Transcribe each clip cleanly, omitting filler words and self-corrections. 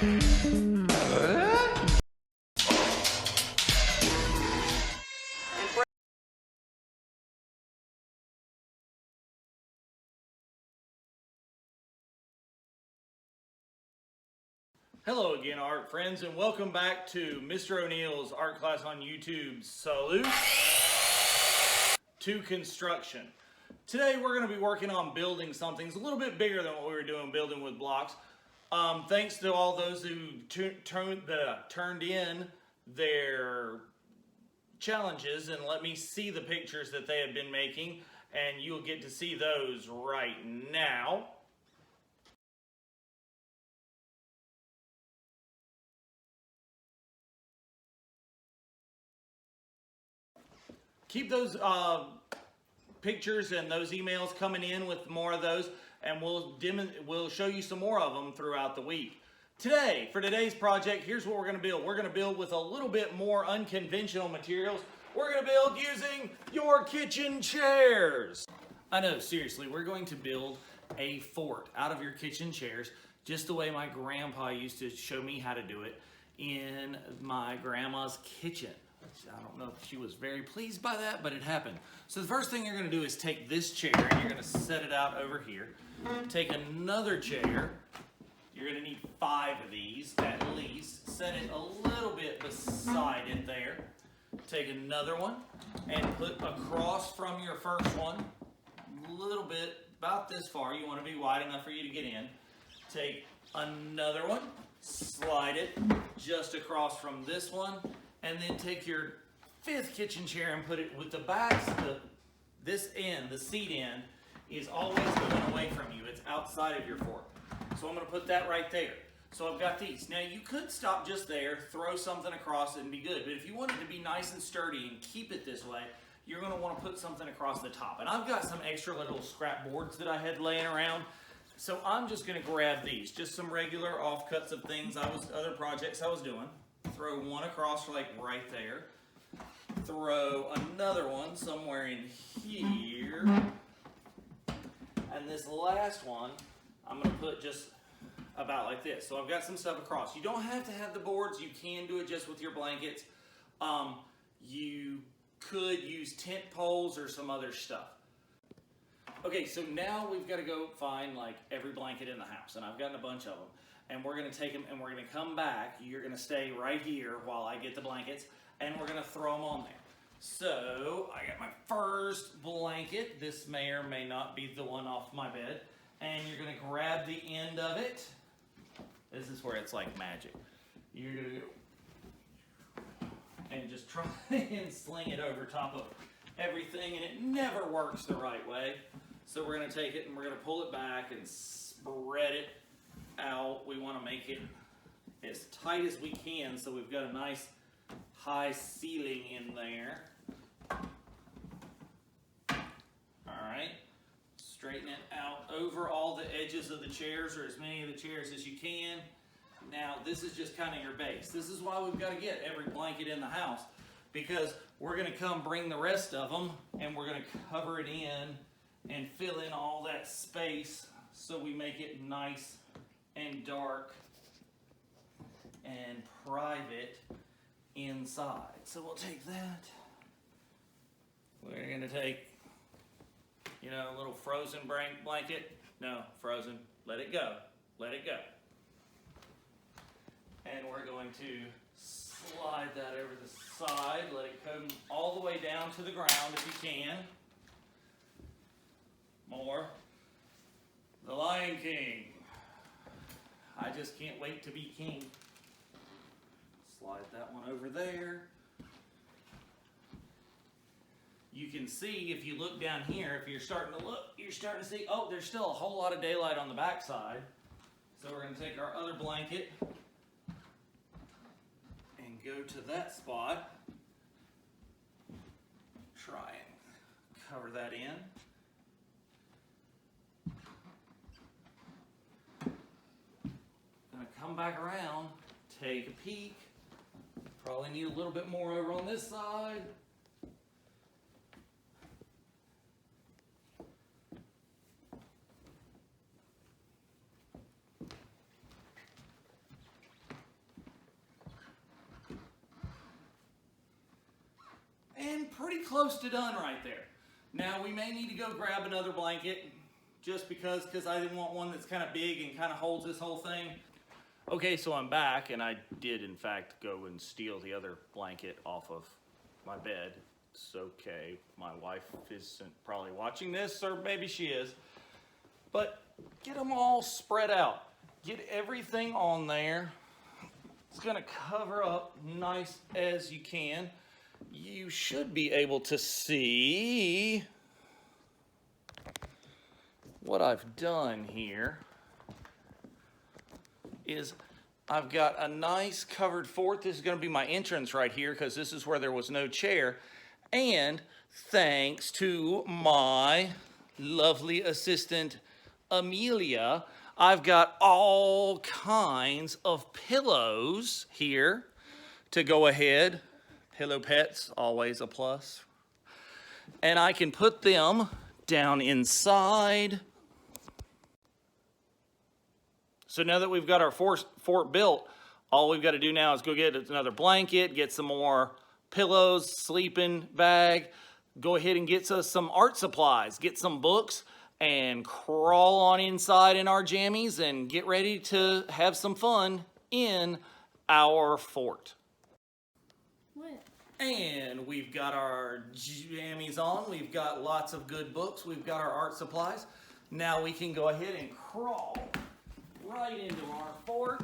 Hello again, art friends, and welcome back to Mr. O'Neill's art class on YouTube. Salute to construction. Today we're going to be working on building something that's a little bit bigger than what we were doing building with blocks. Thanks to all those who turned in their challenges and let me see the pictures that they have been making, and you'll get to see those right now. Keep those pictures and those emails coming in with more of those, and we'll show you some more of them throughout the week. Today, for today's project, here's what we're going to build. We're going to build with a little bit more unconventional materials. We're going to build using your kitchen chairs. I know, seriously, we're going to build a fort out of your kitchen chairs, just the way my grandpa used to show me how to do it in my grandma's kitchen. I don't know if she was very pleased by that, but it happened. So the first thing you're going to do is take this chair and you're going to set it out over here. Take another chair. You're going to need 5 of these at least. Set it a little bit beside it there. Take another one and put across from your first one, a little bit, about this far. You want to be wide enough for you to get in. Take another one, slide it just across from this one, and then take your 5th kitchen chair and put it with the backs, this end, the seat end, is always going away from you. It's outside of your fort. So I'm going to put that right there. So I've got these. Now you could stop just there, throw something across and be good. But if you want it to be nice and sturdy and keep it this way, you're going to want to put something across the top. And I've got some extra little scrap boards that I had laying around. So I'm just going to grab these, just some regular offcuts of things other projects I was doing. Throw one across like right there. Throw another one somewhere in here. And this last one, I'm going to put just about like this. So I've got some stuff across. You don't have to have the boards. You can do it just with your blankets. You could use tent poles or some other stuff. Okay, so now we've got to go find like every blanket in the house. And I've gotten a bunch of them. And we're going to take them and we're going to come back. You're going to stay right here while I get the blankets, and we're going to throw them on there. So I got my first blanket. This may or may not be the one off my bed. And you're going to grab the end of it. This is where it's like magic. You're going to go and just try and sling it over top of everything, and it never works the right way. So we're going to take it and we're going to pull it back and spread it out. We want to make it as tight as we can so we've got a nice high ceiling in there. Alright, straighten it out over all the edges of the chairs, or as many of the chairs as you can. Now this is just kind of your base. This is why we've got to get every blanket in the house, because we're going to come bring the rest of them and we're going to cover it in and fill in all that space so we make it nice and dark and private inside. So we'll take that. We're going to take, a little frozen blanket. No, frozen. Let it go. Let it go. And we're going to slide that over the side. Let it come all the way down to the ground if you can. More. The Lion King. I just can't wait to be king. Slide that one over there. You can see if you look down here, if you're starting to look, you're starting to see, oh, there's still a whole lot of daylight on the back side. So we're going to take our other blanket and go to that spot. Try and cover that in. Come back around, take a peek. Probably need a little bit more over on this side. pretty close to done right there. Now we may need to go grab another blanket just because I didn't want one that's kind of big and kind of holds this whole thing. Okay, so I'm back, and I did in fact go and steal the other blanket off of my bed. It's okay, my wife isn't probably watching this, or maybe she is. But get them all spread out. Get everything on there. It's gonna cover up nice as you can. You should be able to see what I've done here is I've got a nice covered fort. This is gonna be my entrance right here because this is where there was no chair. And thanks to my lovely assistant, Amelia, I've got all kinds of pillows here to go ahead. Pillow pets, always a plus. And I can put them down inside. So now that we've got our fort built, all we've got to do now is go get another blanket, get some more pillows, sleeping bag, go ahead and get us some art supplies, get some books, and crawl on inside in our jammies and get ready to have some fun in our fort. What? And we've got our jammies on, we've got lots of good books, we've got our art supplies. Now we can go ahead and crawl right into our fort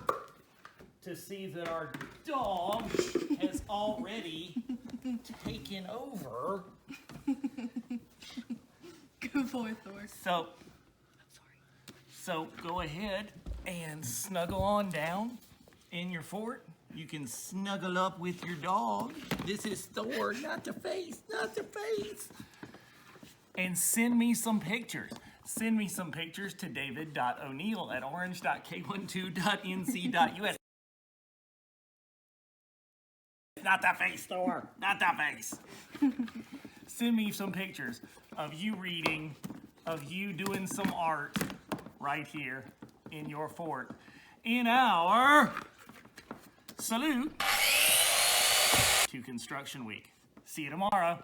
to see that our dog has already taken over. Good boy, Thor. So go ahead and snuggle on down in your fort. You can snuggle up with your dog. This is Thor, not the face, not the face. And send me some pictures. Send me some pictures to david.o'neill@orange.k12.nc.us. Not the face, Thor, not the face. Send me some pictures of you reading, of you doing some art right here in your fort in our salute to Construction Week. See you tomorrow.